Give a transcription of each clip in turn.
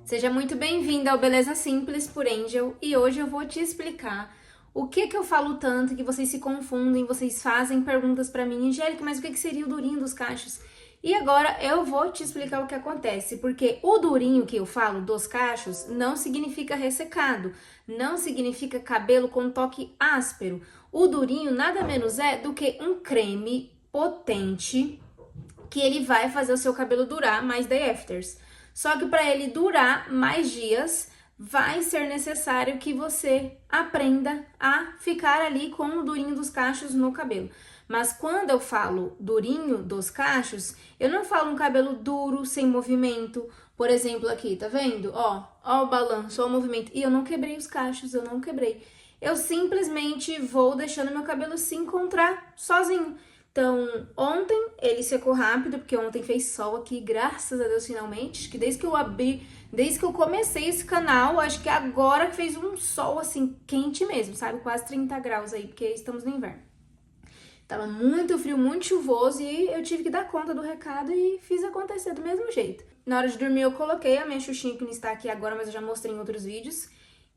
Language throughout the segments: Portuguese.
Seja muito bem-vinda ao Beleza Simples por Angel e hoje eu vou te explicar o que eu falo tanto que vocês se confundem, vocês fazem perguntas pra mim, Angélica, mas o que seria o durinho dos cachos? E agora eu vou te explicar o que acontece, porque o durinho que eu falo dos cachos não significa ressecado, não significa cabelo com toque áspero. O durinho nada menos é do que um creme potente que ele vai fazer o seu cabelo durar mais day afters. Só que para ele durar mais dias, vai ser necessário que você aprenda a ficar ali com o durinho dos cachos no cabelo. Mas quando eu falo durinho dos cachos, eu não falo um cabelo duro, sem movimento. Por exemplo, aqui, tá vendo? Ó o balanço, ó o movimento. E eu não quebrei os cachos, eu não quebrei. Eu simplesmente vou deixando meu cabelo se encontrar sozinho. Então, ontem ele secou rápido, porque ontem fez sol aqui, graças a Deus, finalmente. Acho que desde que eu comecei esse canal, acho que agora que fez um sol, assim, quente mesmo, sabe? Quase 30 graus aí, porque estamos no inverno. Tava muito frio, muito chuvoso e eu tive que dar conta do recado e fiz acontecer do mesmo jeito. Na hora de dormir eu coloquei a minha xuxinha, que não está aqui agora, mas eu já mostrei em outros vídeos,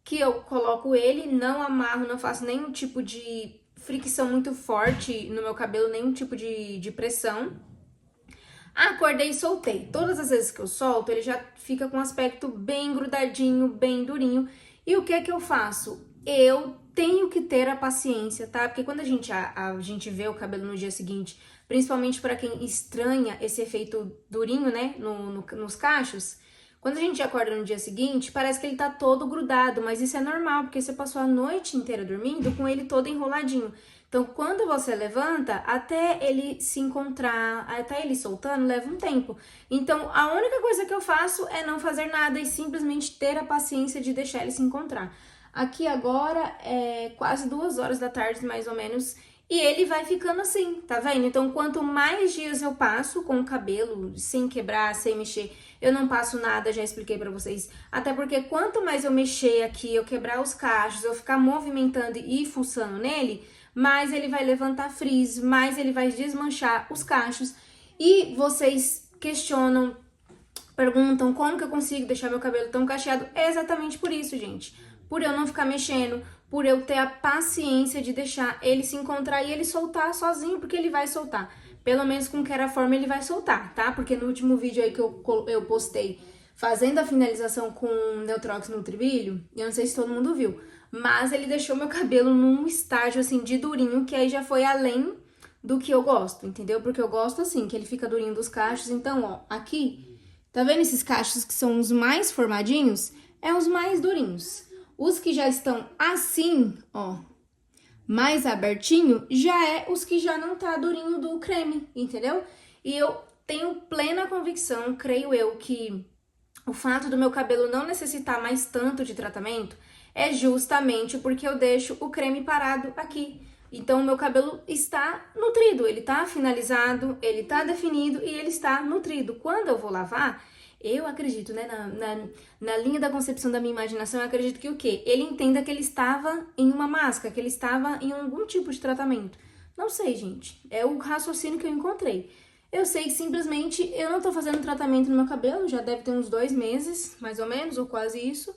que eu coloco ele, não amarro, não faço nenhum tipo de fricção muito forte no meu cabelo, nenhum tipo de pressão. Acordei e soltei. Todas as vezes que eu solto, ele já fica com um aspecto bem grudadinho, bem durinho. E o que é que eu faço? Eu tenho que ter a paciência, tá? Porque quando a gente vê o cabelo no dia seguinte, principalmente para quem estranha esse efeito durinho, né, nos cachos, quando a gente acorda no dia seguinte, parece que ele tá todo grudado, mas isso é normal, porque você passou a noite inteira dormindo com ele todo enroladinho. Então, quando você levanta, até ele se encontrar, até ele soltando, leva um tempo. Então, a única coisa que eu faço é não fazer nada e simplesmente ter a paciência de deixar ele se encontrar. Aqui agora é quase 2 horas da tarde, mais ou menos, e ele vai ficando assim, tá vendo? Então, quanto mais dias eu passo com o cabelo, sem quebrar, sem mexer, eu não passo nada, já expliquei pra vocês. Até porque quanto mais eu mexer aqui, eu quebrar os cachos, eu ficar movimentando e fuçando nele, mais ele vai levantar frizz, mais ele vai desmanchar os cachos. E vocês questionam, perguntam como que eu consigo deixar meu cabelo tão cacheado. É exatamente por isso, gente. Por eu não ficar mexendo, por eu ter a paciência de deixar ele se encontrar e ele soltar sozinho, porque ele vai soltar. Pelo menos com Keraform ele vai soltar, tá? Porque no último vídeo aí que eu postei fazendo a finalização com Neutrox Nutribrilho, eu não sei se todo mundo viu, mas ele deixou meu cabelo num estágio assim de durinho, que aí já foi além do que eu gosto, entendeu? Porque eu gosto assim, que ele fica durinho dos cachos. Então, ó, aqui, tá vendo esses cachos que são os mais formadinhos? É os mais durinhos. Os que já estão assim, ó, mais abertinho, já é os que já não tá durinho do creme, entendeu? E eu tenho plena convicção, creio eu, que o fato do meu cabelo não necessitar mais tanto de tratamento é justamente porque eu deixo o creme parado aqui. Então, o meu cabelo está nutrido, ele tá finalizado, ele tá definido e ele está nutrido. Quando eu vou lavar, eu acredito, né, na linha da concepção da minha imaginação, eu acredito que o quê? Ele entenda que ele estava em uma máscara, que ele estava em algum tipo de tratamento. Não sei, gente. É o raciocínio que eu encontrei. Eu sei que simplesmente eu não tô fazendo tratamento no meu cabelo, já deve ter uns 2 meses, mais ou menos, ou quase isso.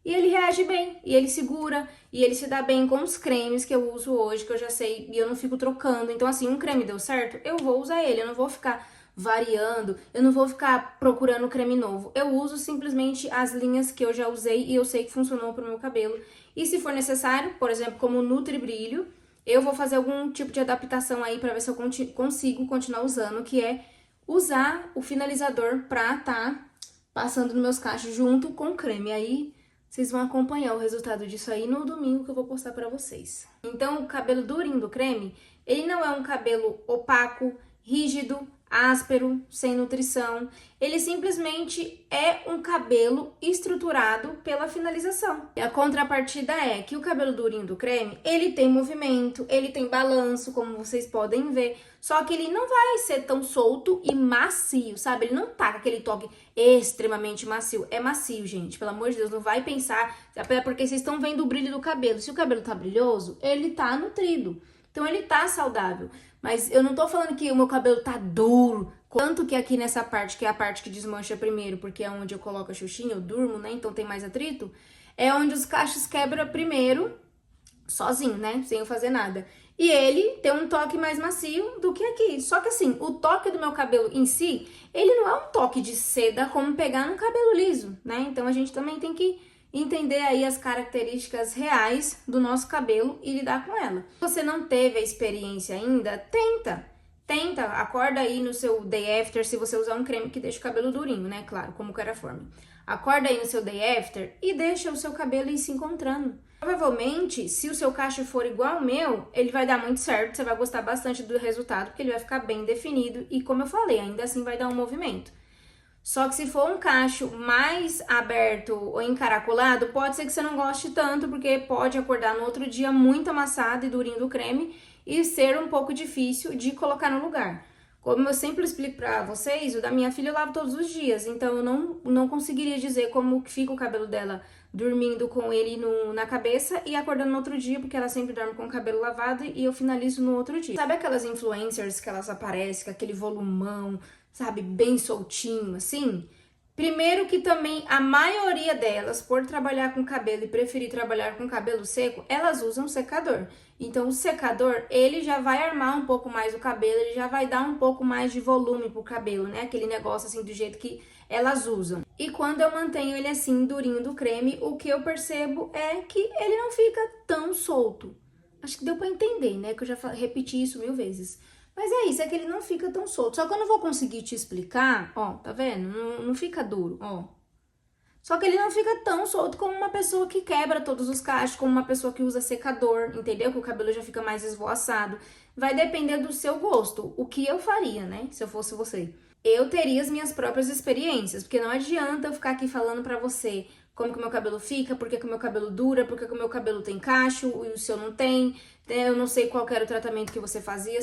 E ele reage bem, e ele segura, e ele se dá bem com os cremes que eu uso hoje, que eu já sei, e eu não fico trocando. Então, assim, um creme deu certo, eu vou usar ele, eu não vou ficar variando, eu não vou ficar procurando creme novo. Eu uso simplesmente as linhas que eu já usei e eu sei que funcionou pro meu cabelo. E se for necessário, por exemplo, como o Nutri Brilho, eu vou fazer algum tipo de adaptação aí pra ver se eu consigo continuar usando, que é usar o finalizador pra tá passando nos meus cachos junto com o creme. Aí vocês vão acompanhar o resultado disso aí no domingo que eu vou postar pra vocês. Então, o cabelo durinho do creme, ele não é um cabelo opaco, rígido, áspero, sem nutrição. Ele simplesmente é um cabelo estruturado pela finalização. E a contrapartida é que o cabelo durinho do creme, ele tem movimento, ele tem balanço, como vocês podem ver, só que ele não vai ser tão solto e macio, sabe? Ele não tá com aquele toque extremamente macio. É macio, gente, pelo amor de Deus, não vai pensar, até porque vocês estão vendo o brilho do cabelo. Se o cabelo tá brilhoso, ele tá nutrido. Então ele tá saudável. Mas eu não tô falando que o meu cabelo tá duro, Tanto que aqui nessa parte, que é a parte que desmancha primeiro, porque é onde eu coloco a xuxinha, eu durmo, né? Então tem mais atrito. É onde os cachos quebram primeiro, sozinho, né? Sem eu fazer nada. E ele tem um toque mais macio do que aqui. Só que assim, o toque do meu cabelo em si, ele não é um toque de seda como pegar num cabelo liso, né? Então a gente também tem que entender aí as características reais do nosso cabelo e lidar com ela. Se você não teve a experiência ainda, tenta, acorda aí no seu day after, se você usar um creme que deixa o cabelo durinho, né? Claro, como Caraforme. Acorda aí no seu day after e deixa o seu cabelo ir se encontrando. Provavelmente, se o seu cacho for igual ao meu, ele vai dar muito certo, você vai gostar bastante do resultado, porque ele vai ficar bem definido e, como eu falei, ainda assim vai dar um movimento. Só que se for um cacho mais aberto ou encaracolado, pode ser que você não goste tanto, porque pode acordar no outro dia muito amassado e durinho do creme e ser um pouco difícil de colocar no lugar. Como eu sempre explico pra vocês, o da minha filha eu lavo todos os dias, então eu não conseguiria dizer como que fica o cabelo dela dormindo com ele na cabeça e acordando no outro dia, porque ela sempre dorme com o cabelo lavado e eu finalizo no outro dia. Sabe aquelas influencers que elas aparecem com aquele volumão, sabe, bem soltinho, assim? Primeiro que também a maioria delas, por trabalhar com cabelo e preferir trabalhar com cabelo seco, elas usam secador. Então o secador, ele já vai armar um pouco mais o cabelo, ele já vai dar um pouco mais de volume pro cabelo, né? Aquele negócio assim do jeito que elas usam. E quando eu mantenho ele assim, durinho do creme, o que eu percebo é que ele não fica tão solto. Acho que deu pra entender, né? Que eu já repeti isso 1000 vezes. Mas é isso, é que ele não fica tão solto. Só que eu não vou conseguir te explicar, ó, tá vendo? Não fica duro, ó. Só que ele não fica tão solto como uma pessoa que quebra todos os cachos, como uma pessoa que usa secador, entendeu? Que o cabelo já fica mais esvoaçado. Vai depender do seu gosto. O que eu faria, né? Se eu fosse você. Eu teria as minhas próprias experiências, porque não adianta eu ficar aqui falando pra você como que o meu cabelo fica, por que o meu cabelo dura, por que o meu cabelo tem cacho e o seu não tem. Eu não sei qual era o tratamento que você fazia.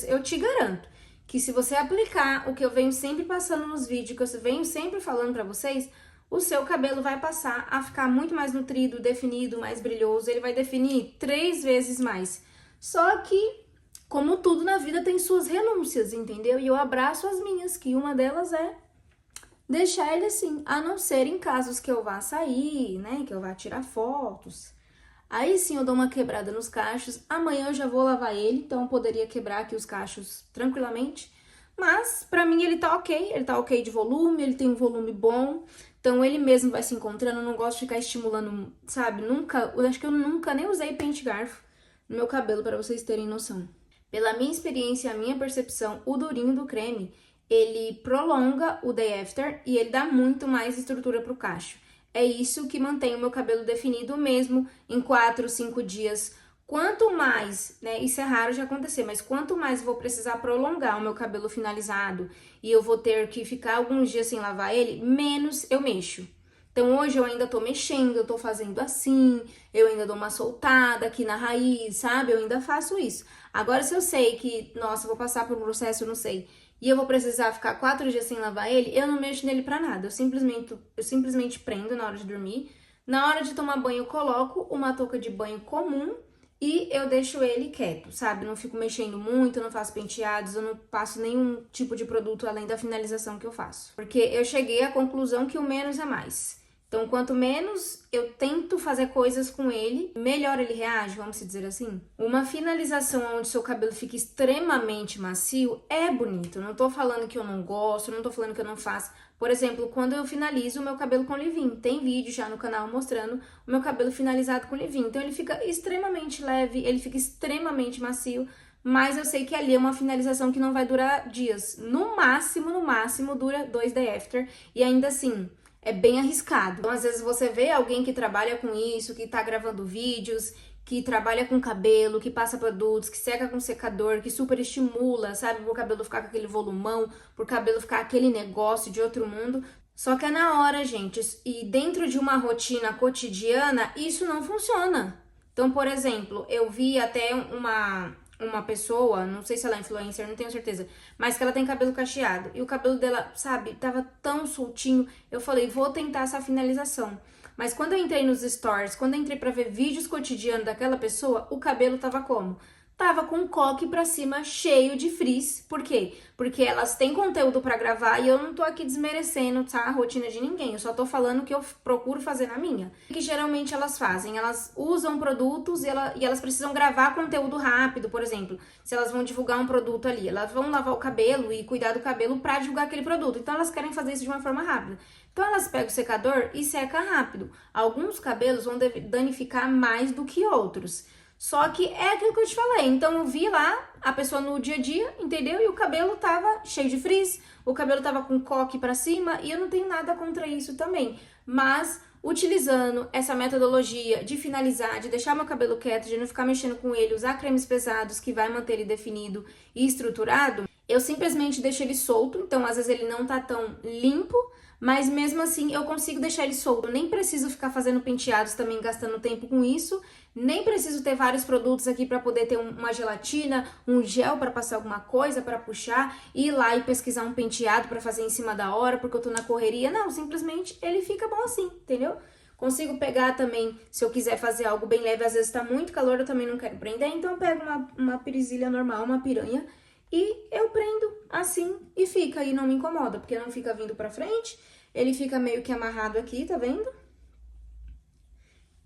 Eu te garanto que se você aplicar o que eu venho sempre passando nos vídeos, que eu venho sempre falando pra vocês, o seu cabelo vai passar a ficar muito mais nutrido, definido, mais brilhoso. Ele vai definir 3 vezes mais. Só que, como tudo na vida, tem suas renúncias, entendeu? E eu abraço as minhas, que uma delas é deixar ele assim, a não ser em casos que eu vá sair, né, que eu vá tirar fotos. Aí sim eu dou uma quebrada nos cachos. Amanhã eu já vou lavar ele, então eu poderia quebrar aqui os cachos tranquilamente. Mas pra mim ele tá ok de volume, ele tem um volume bom. Então ele mesmo vai se encontrando, eu não gosto de ficar estimulando, sabe? Eu acho que eu nunca nem usei pente garfo no meu cabelo, pra vocês terem noção. Pela minha experiência, a minha percepção, o durinho do creme, ele prolonga o day after e ele dá muito mais estrutura pro cacho. É isso que mantém o meu cabelo definido mesmo em 4, 5 dias. Quanto mais, né, isso é raro de acontecer, mas quanto mais eu vou precisar prolongar o meu cabelo finalizado e eu vou ter que ficar alguns dias sem lavar ele, menos eu mexo. Então hoje eu ainda tô mexendo, eu tô fazendo assim, eu ainda dou uma soltada aqui na raiz, sabe? Eu ainda faço isso. Agora se eu sei que, nossa, eu vou passar por um processo, eu não sei, e eu vou precisar ficar 4 dias sem lavar ele, eu não mexo nele pra nada. Eu simplesmente prendo na hora de dormir. Na hora de tomar banho eu coloco uma touca de banho comum e eu deixo ele quieto, sabe? Não fico mexendo muito, eu não faço penteados, eu não passo nenhum tipo de produto além da finalização que eu faço. Porque eu cheguei à conclusão que o menos é mais. Então, quanto menos eu tento fazer coisas com ele, melhor ele reage, vamos dizer assim. Uma finalização onde seu cabelo fica extremamente macio é bonito. Eu não tô falando que eu não gosto, não tô falando que eu não faço. Por exemplo, quando eu finalizo o meu cabelo com leave-in, tem vídeo já no canal mostrando o meu cabelo finalizado com leave-in. Então, ele fica extremamente leve, ele fica extremamente macio, mas eu sei que ali é uma finalização que não vai durar dias. No máximo, dura 2 day after, e ainda assim é bem arriscado. Então, às vezes você vê alguém que trabalha com isso, que tá gravando vídeos, que trabalha com cabelo, que passa produtos, que seca com secador, que super estimula, sabe? Pro cabelo ficar com aquele volumão, pro cabelo ficar aquele negócio de outro mundo. Só que é na hora, gente, e dentro de uma rotina cotidiana, isso não funciona. Então, por exemplo, eu vi até uma pessoa, não sei se ela é influencer, não tenho certeza, mas que ela tem cabelo cacheado. E o cabelo dela, sabe, tava tão soltinho. Eu falei, vou tentar essa finalização. Mas quando eu entrei nos stories, quando eu entrei pra ver vídeos cotidianos daquela pessoa, o cabelo tava como? tava com o coque pra cima cheio de frizz. Por quê? Porque elas têm conteúdo pra gravar e eu não tô aqui desmerecendo, tá, a rotina de ninguém. Eu só tô falando o que eu procuro fazer na minha. O que geralmente elas fazem? Elas usam produtos e elas precisam gravar conteúdo rápido, por exemplo. Se elas vão divulgar um produto ali, elas vão lavar o cabelo e cuidar do cabelo pra divulgar aquele produto. Então elas querem fazer isso de uma forma rápida. Então elas pegam o secador e seca rápido. Alguns cabelos vão danificar mais do que outros. Só que é aquilo que eu te falei. Então eu vi lá a pessoa no dia a dia, entendeu? E o cabelo tava cheio de frizz, o cabelo tava com coque pra cima e eu não tenho nada contra isso também. Mas utilizando essa metodologia de finalizar, de deixar meu cabelo quieto, de não ficar mexendo com ele, usar cremes pesados que vai manter ele definido e estruturado, eu simplesmente deixo ele solto. Então às vezes ele não tá tão limpo, mas mesmo assim eu consigo deixar ele solto. Eu nem preciso ficar fazendo penteados também, gastando tempo com isso. Nem preciso ter vários produtos aqui para poder ter uma gelatina, um gel para passar alguma coisa, para puxar, ir lá e pesquisar um penteado para fazer em cima da hora, porque eu tô na correria. Não, simplesmente ele fica bom assim, entendeu? Consigo pegar também, se eu quiser fazer algo bem leve, às vezes tá muito calor, eu também não quero prender, então eu pego uma presilha normal, uma piranha, e eu prendo assim e fica, e não me incomoda, porque não fica vindo pra frente, ele fica meio que amarrado aqui, tá vendo?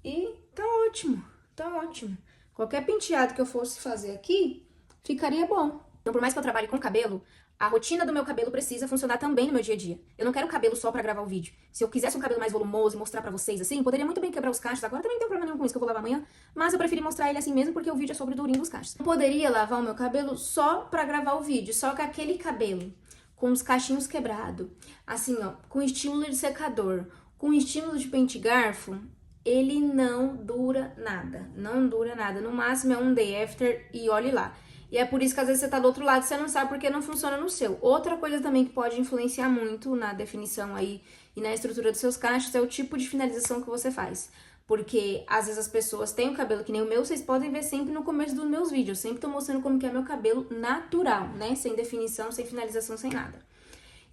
E tá ótimo, tá ótimo. Qualquer penteado que eu fosse fazer aqui, ficaria bom. Então, por mais que eu trabalhe com cabelo, a rotina do meu cabelo precisa funcionar também no meu dia a dia. Eu não quero cabelo só pra gravar o vídeo. Se eu quisesse um cabelo mais volumoso e mostrar pra vocês assim, poderia muito bem quebrar os cachos. Agora também não tem problema nenhum com isso que eu vou lavar amanhã, mas eu preferi mostrar ele assim mesmo porque o vídeo é sobre o durinho dos cachos. Eu poderia lavar o meu cabelo só pra gravar o vídeo, só que aquele cabelo com os cachinhos quebrados, assim ó, com estímulo de secador, com estímulo de pente garfo, ele não dura nada, não dura nada. No máximo é um day after e olhe lá. E é por isso que às vezes você tá do outro lado e você não sabe porque não funciona no seu. Outra coisa também que pode influenciar muito na definição aí e na estrutura dos seus cachos é o tipo de finalização que você faz. Porque às vezes as pessoas têm o cabelo que nem o meu, vocês podem ver sempre no começo dos meus vídeos. Eu sempre tô mostrando como que é meu cabelo natural, né? Sem definição, sem finalização, sem nada.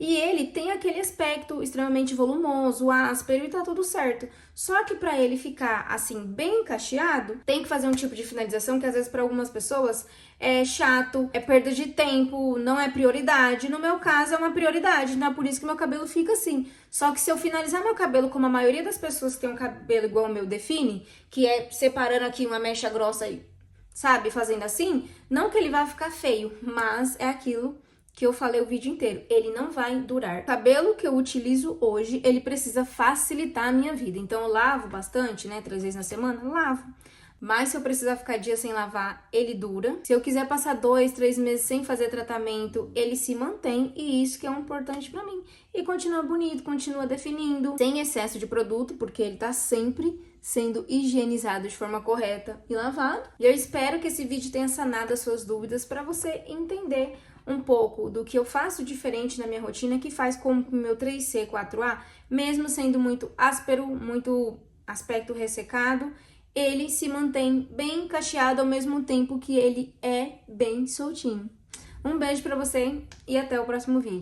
E ele tem aquele aspecto extremamente volumoso, áspero e tá tudo certo. Só que pra ele ficar assim bem cacheado, tem que fazer um tipo de finalização que às vezes pra algumas pessoas é chato, é perda de tempo, não é prioridade. No meu caso é uma prioridade, não é por isso que meu cabelo fica assim. Só que se eu finalizar meu cabelo como a maioria das pessoas que tem um cabelo igual o meu define, que é separando aqui uma mecha grossa e, sabe, fazendo assim, não que ele vá ficar feio, mas é aquilo que eu falei o vídeo inteiro, ele não vai durar. O cabelo que eu utilizo hoje, ele precisa facilitar a minha vida. Então eu lavo bastante, né, 3 vezes na semana, lavo. Mas se eu precisar ficar dias sem lavar, ele dura. Se eu quiser passar 2, 3 meses sem fazer tratamento, ele se mantém. E isso que é um importante pra mim. E continua bonito, continua definindo, sem excesso de produto, porque ele tá sempre sendo higienizado de forma correta e lavado. E eu espero que esse vídeo tenha sanado as suas dúvidas para você entender um pouco do que eu faço diferente na minha rotina, que faz com que o meu 3C, 4A, mesmo sendo muito áspero, muito aspecto ressecado, ele se mantém bem cacheado ao mesmo tempo que ele é bem soltinho. Um beijo pra você e até o próximo vídeo.